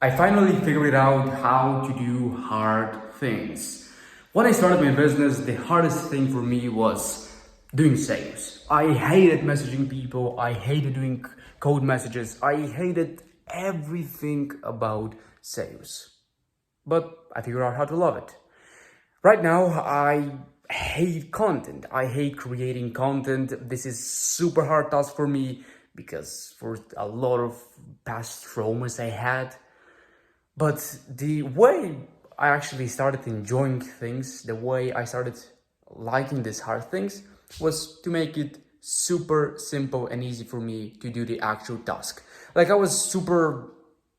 I finally figured out how to do hard things. When I started my business, the hardest thing for me was doing sales. I hated messaging people, I hated doing code messages, I hated everything about sales. But I figured out how to love it. Right now, I hate content. I hate creating content. This is super hard task for me because for a lot of past traumas I had. But the way I actually started enjoying things, the way I started liking these hard things, was to make it super simple and easy for me to do the actual task. Like I was super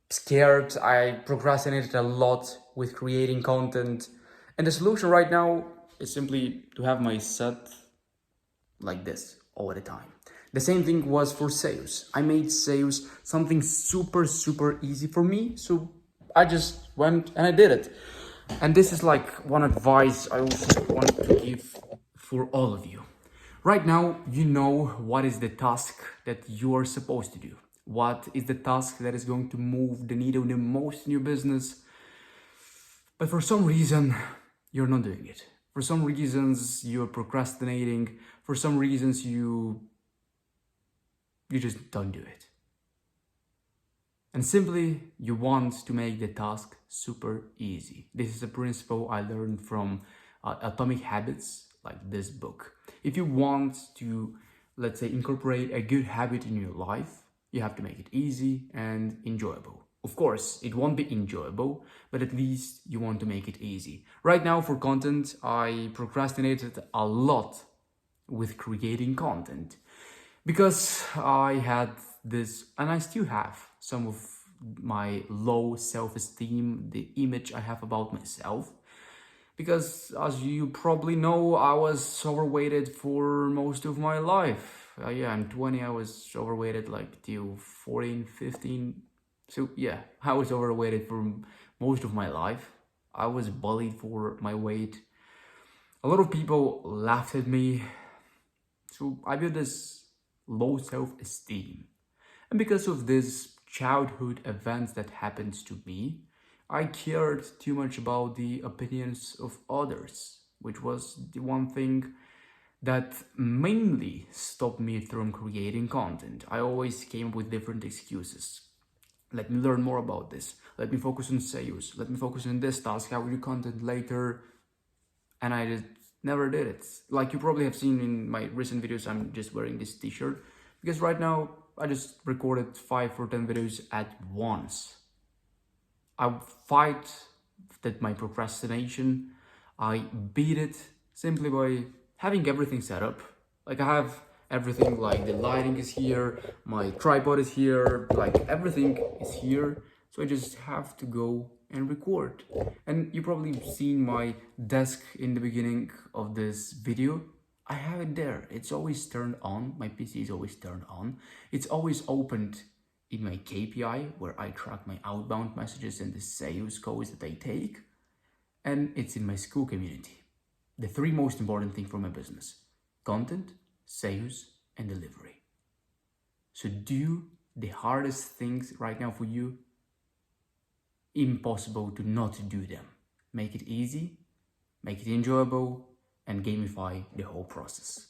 scared, I procrastinated a lot with creating content, and the solution right now is simply to have my set like this all the time. The same thing was for sales. I made sales something super easy for me, so I just went and I did it. And this is like one advice I also want to give for all of you. Right now, you know what is the task that you are supposed to do. What is the task that is going to move the needle the most in your business? But for some reason, you're not doing it. For some reasons, you're procrastinating. For some reasons, you just don't do it. And simply, you want to make the task super easy. This is a principle I learned from Atomic Habits, like this book. If you want to, let's say, incorporate a good habit in your life, you have to make it easy and enjoyable. Of course, it won't be enjoyable, but at least you want to make it easy. Right now, for content, I procrastinated a lot with creating content because I had this, and I still have some of my low self-esteem, the image I have about myself. Because as you probably know, I was overweighted for most of my life. Yeah, I'm 20, I was overweighted like till 14, 15. So yeah, I was overweighted for most of my life. I was bullied for my weight. A lot of people laughed at me. So I built this low self-esteem. And because of these childhood events that happened to me, I cared too much about the opinions of others, which was the one thing that mainly stopped me from creating content. I always came up with different excuses. Let me learn more about this. Let me focus on sales. Let me focus on this task. I will do content later. And I just never did it. Like you probably have seen in my recent videos, I'm just wearing this t-shirt because right now I just recorded 5 or 10 videos at once. I fight that my procrastination. I beat it simply by having everything set up. Like I have everything, like the lighting is here, my tripod is here, like everything is here. So I just have to go and record. And you probably seen my desk in the beginning of this video. I have it there. It's always turned on. My PC is always turned on. It's always opened in my KPI, where I track my outbound messages and the sales calls that I take. And it's in my school community. The 3 most important things for my business: content, sales, and delivery. So do the hardest things right now for you. Impossible to not do them. Make it easy, make it enjoyable, and gamify the whole process.